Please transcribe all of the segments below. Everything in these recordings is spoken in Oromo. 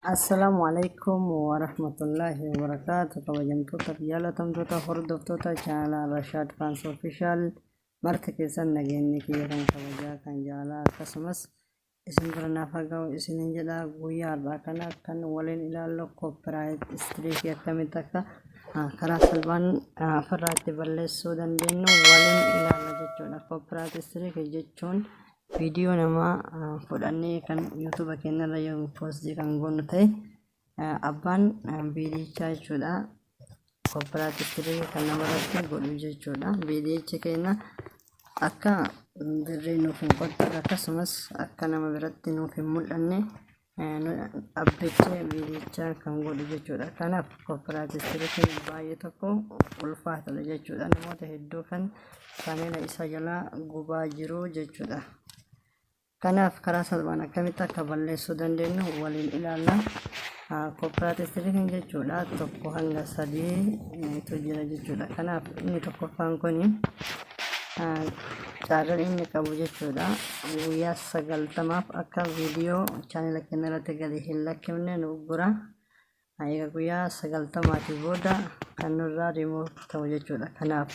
Assalamualaikum warahmatullahi wabarakatuh. Kabajamtoota fi jaalatamtoota hordoftoota chaanala Rashaad Fans Official marti keessan nageenyi kiyya kan kabajaa kan jaalaa akkasumas isin bira naaf haga'u isinin jedha guyyaa har'aa kana kan waliin ilaallu copyright streak akkamitti akka karaa salphaan ofirratti balleessuu dandeenyu waliin ilaalla jechuudha. Copyright streak jechuun video nama fudhannee kan YouTube keenyarra yoo post kan goonu ta'e abbaan viidiyichaa jechuudha. Copyright streak kan namarratti godhu jechuudha. Viidiyichi keenya akka dirree nuuf hin qottare akkasumas akka nama biratti nuuf hin mul'anne abbichee viidiyichaa kan godhu jechuudha. Kanaaf copyright streak baay'ee tokko ulfaatadha jechuudha. Namoota hedduu kan chaaneela isa jalaa gubaa jiru jechuudha. Kanaaf karaa salphaan akkamitti akka balleessuu dandeenyu waliin ilaalla. Copyright streak jechuudha tokko hanga sadii tu jira jechuudha. Kanaaf inni tokkoffaan kun caarraa inni qabu jechuudha. Guyyaa 90f akka viidiyoo chaaneela keenya irratti gadi hin lakkifne nu uggura. Egaa guyyaa 90tii booda kan nurraa remove ta'u jechuudha. Kanaaf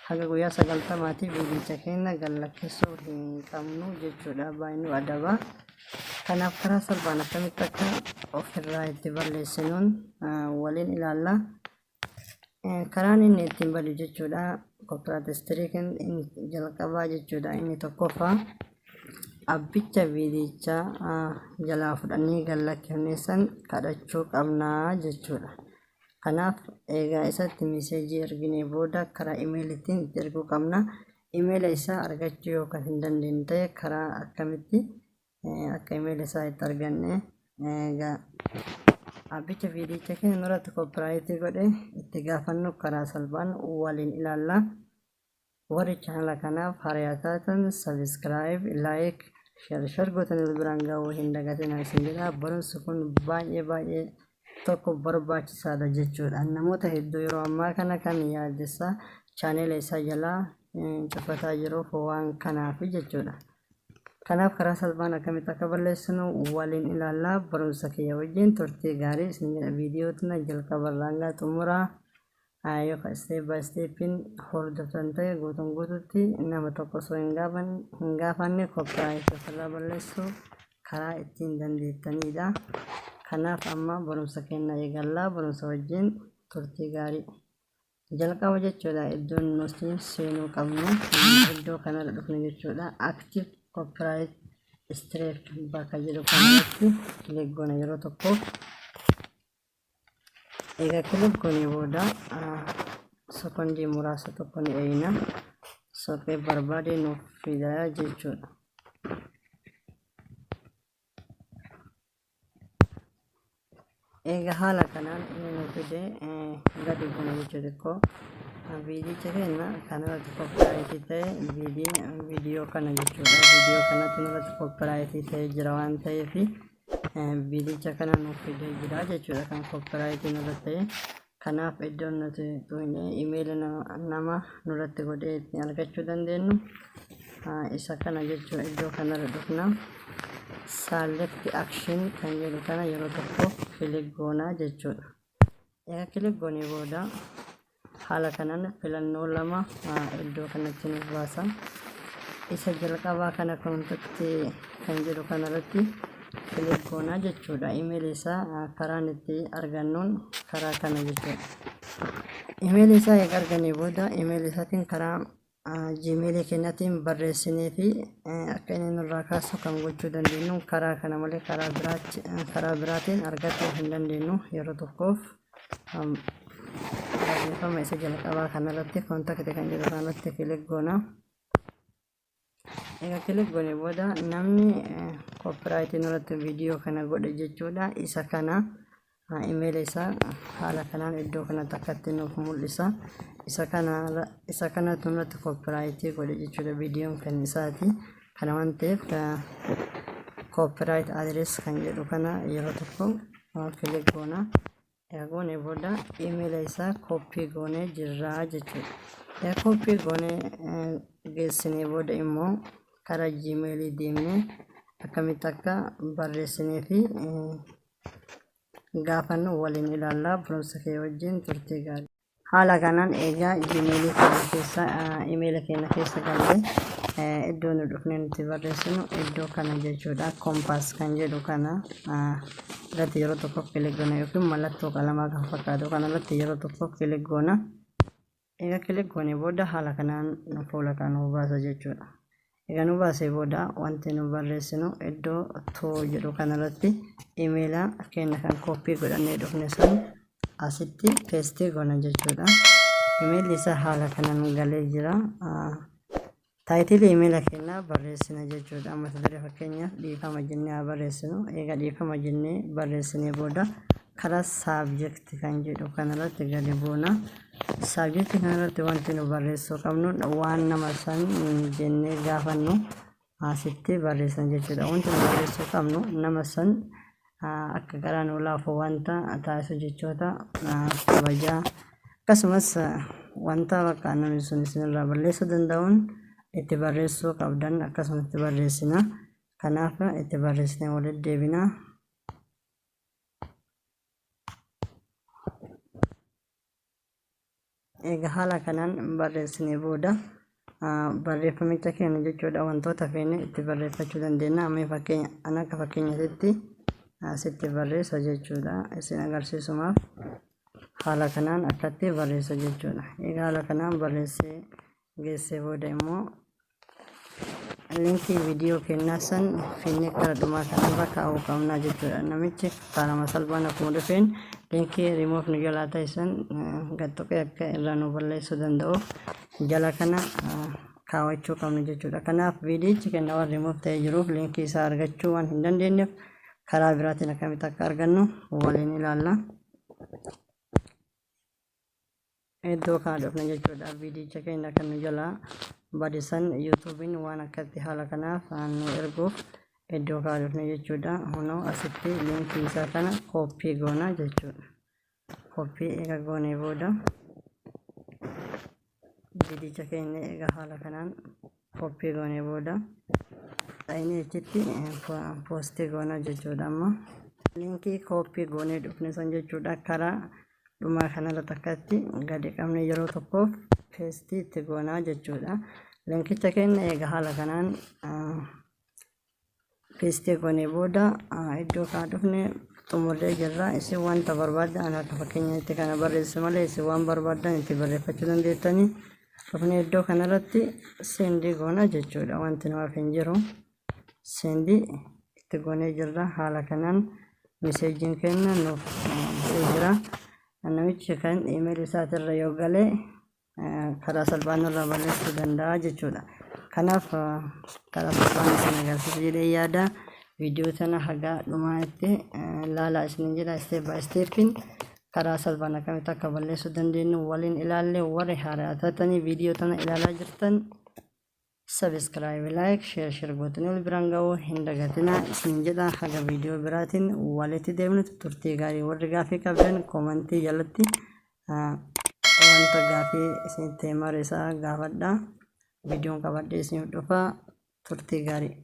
haga guyyaa 90tii viidiyicha keenya gad lakkisuu hin qabnu jechuudha. Baay'ee adaba. Kanaaf karaa salphaan akkamitti akka ofirraa itti balleessinuun waliin ilaalla. Karaan inni ittiin badu jechuudha. Copyright streak jalqabaa jechuudha. Inni tokkoffaa abbicha viidiyichaa jalaa fudhannee gad lakkifne san kadhachuu qabnaa jechuudha. Kanaaf egaa isatti meseejii erginee booda karaa imeeliitiin itti erguu qabna. Imeela isaa argachuu yoo kan hin dandeenye ta'e karaa akkamitti akka imeela isaa itti arganne egaa abbicha viidiyicha keenya irratti copyright godhe itti gaafannu karaa salphaan waliin ilaalla. Warri chaanala kanaaf haaraa taatan subscribe, like, share gootanii biraan ga'uu hin dagatinaa isin jedha. Barumsi kun baay'ee tokko barbaachisaadha jechuudha. Namoota hedduu yeroo ammaa kana kan yaadessa chaaneela isaa jalaa cufataa jiruuf waan kanaaf jechuudha. Kanaaf karaa salphaan akkamitti akka balleessinu waliin ilaallaa. Barumsa kiyya wajjin turtii gaarii isin jedha. Viidiyootna jalqabarraa hanga xumuraa yookaan step by stepiin hordoftan ta'e guutuutti nama tokko osoo hin gaafanne copyright ofirraa balleessuu karaa ittiin dandeettanidha. Kanaaf amma barumsa keenya eegallaa. Barumsa wajjin turtii gaarii. Jalqaba jechuudha iddoon nuti seenuu qabnu iddoo kanarra dhufne jechuudha. Active copyright streak bakka jedhu kanatti kilik goona yeroo tokko. Egaa kilik goonee booda sekondii muraasa tokko ni eeyina. Soqee barbaade nuuf fidaa jechuudha. Egaa haala kanaan inni nuuf fide gadi buuna jechuudha. Tokko viidiyicha keenya kanarratti copyright ta'e viidiyoo kana jechuudha. Viidiyoo kanatti nurratti copyright ta'e jira waan ta'eef viidiyicha kana nuuf fidee jira jechuudha. Kan copyright nurratti ta'e kanaaf iddoon nuti imeela nama nurratti godhee ittiin argachuu dandeenyu isa kana jechuudha. Iddoo kanarra dhufna. Select action kan jedhu kana yeroo tokko kilik goonaa jechuudha. Egaa kilik goonee booda haala kanaan filannoo lama iddoo kanatti nuuf baasa. Isa jalqabaa kana kontakti kan jedhu kanarratti kilik goonaa jechuudha. Imeeli isaa karaan itti argannuun karaa kana jechuudha. Imeeli isaa eega argannee booda imeeli isaatiin karaa Gmail keenyaatiin barreessinee fi akka inni nurraa kaasu kan gochuu dandeenyu karaa kana malee karaa biraatiin argachuu hin dandeenyu. Yeroo tokkoof barreeffama isa jalqabaa kanarratti kontakti kan jedhu kanatti kilik goona. Egaa kilik goonee booda namni copyright nurratti viidiyoo kana godhe jechuudha. Isa kana imeela isaa haala kanaan iddoo kanatti akkatti nuuf mul'isa. Isa kanatti nurratti copyright godhe jechuudha. Viidiyoon kan isaati. Kana waan ta'eef copyright address kan jedhu kana yeroo tokko kilik goona. Egaa goonee booda imeela isaa copy goonee jirra jechuudha. Egaa copy goonee geessinee booda immoo karaa Gmail deemnee akkamitti akka barreessinee fi gaafannu waliin ilaallaa barumsa kee wajjin turtii gaarii. Haala kanaan egaa Gmailii keenya keessa emaila keenya keessa galee iddoo nu dhufnee nuti barreessinu iddoo kana jechuudha. Kompaas kan jedhu kana irratti yeroo tokko kilik goona yookiin mallattoo qalamaa kan fakkaatu kana irratti yeroo tokko kilik goona. Egaa kilik goonee booda haala kanaan fuula kan nu baasa jechuudha. Egaa nu baasee booda wanti nu barreessinu iddoo too jedhu kanarratti emaila keenya kan koppii godhannee dhufne san asitti peestii goona jechuudha. Emailli isaa haala kanaan galee jira. Taayitilii emaila keenyaa barreessina jechuudha. Amma sadii fakkeenyaaf dhiifama jennee haa barreessinu. Egaa dhiifama jennee barreessinee booda karaa saabjekti kan jedhu kanarratti gadi buuna. Saabjekti kanarratti wanti nu barreessuu qabnu waan nama san jennee gaafannu asitti barreessan jechuudha. Wanti nu barreessuu qabnu nama san akka garaa nu laafu wanta taasisu jechoota kabajaa akkasumas wanta bakka namni sun isinirraa balleessuu danda'uun itti barreessuu qabdan akkasumas itti barreessina. Kanaaf itti barreessinee walitti deebina. Egaa haala kanaan barreessinee booda barreeffamicha keenya jechuudha wantoota feene itti barreeffachuu dandeenya. Amma fakkeenya akka fakkeenyaatti asitti barreessa jechuudha. Isin agarsiisumaaf haala kanaan akkatti barreessa jechuudha. Egaa haala kanaan barreessee geessee booda immoo linkii viidiyoo keenyaa san finnee karaa dhumaa kanarra kaa'uu qabna jechuudha. Namichi karaa salphaan akkuma dhufeen linkii rimuuf nu jalaa taasisan gadtoqee akka irraa nu balleessuu danda'uuf jala kana kaawwachuu qabna jechuudha. Kanaaf viidiyichi kenna waan rimuuf ta'ee jiruuf linkii isaa argachuu waan hin dandeenyeef karaa biraatiin akkamitti akka argannu waliin ilaalla. Iddoo kana dhufna jechuudha. Viidiyicha keenya kan nu jalaa badisan yuutuubiin waan akkatti haala kanaaf nu erguuf iddoo kana dhufna jechuudha. Hunoo asitti linkii isaa kana kooppii goona jechuudha. Kooppii eega goonee booda viidiyicha keenya eega haala kanaan kooppii goonee booda dhayinee achitti poostii goona jechuudha. Amma linkii kooppii goonee dhufne san jechuudha. Karaa dhumaa kanarratti akkatti gadi qabne yeroo tokkoof peestii itti goonaa jechuudha. Linkicha keenya eega haala kanaan peestii goonee booda iddoo kana dhufne xumurree jirra. Isin wanta barbaaddan akka fakkeenyaatti kana barreesse malee isin waan barbaaddan itti barreeffachuu dandeettanii dhufne iddoo kanarratti seendii goona jechuudha. Wanti nuuf hin jiru seendii itti goonee jirra. Haala kanaan meseejiin keenya nuuf jira. Namichi kan email isaatirra yoo galee karaa salphaan irraa balleessuu danda'a jechuudha. Kanaaf karaa salphaan isin agarsiisu jedhee yaada. Viidiyoo sana haga dhumaatti ilaalaa isiniin jedha. Step by stepin karaa salphaan akkamitti akka balleessuu dandeenyu waliin ilaalle. Warri haaraa taatanii viidiyoo tana ilaalaa jirtan subscribe, like, share gootanii wal biraan ga'uu hin dagatinaa isiniin jedha. Haga viidiyoo biraatiin walitti deemnutti turtii gaarii. Warri gaafii qabdan koomentii jalatti wanta gaafii isinitti mariisaa gaafadha. Viidiyoon qabadhee isiniif dhufa. Turtii gaarii.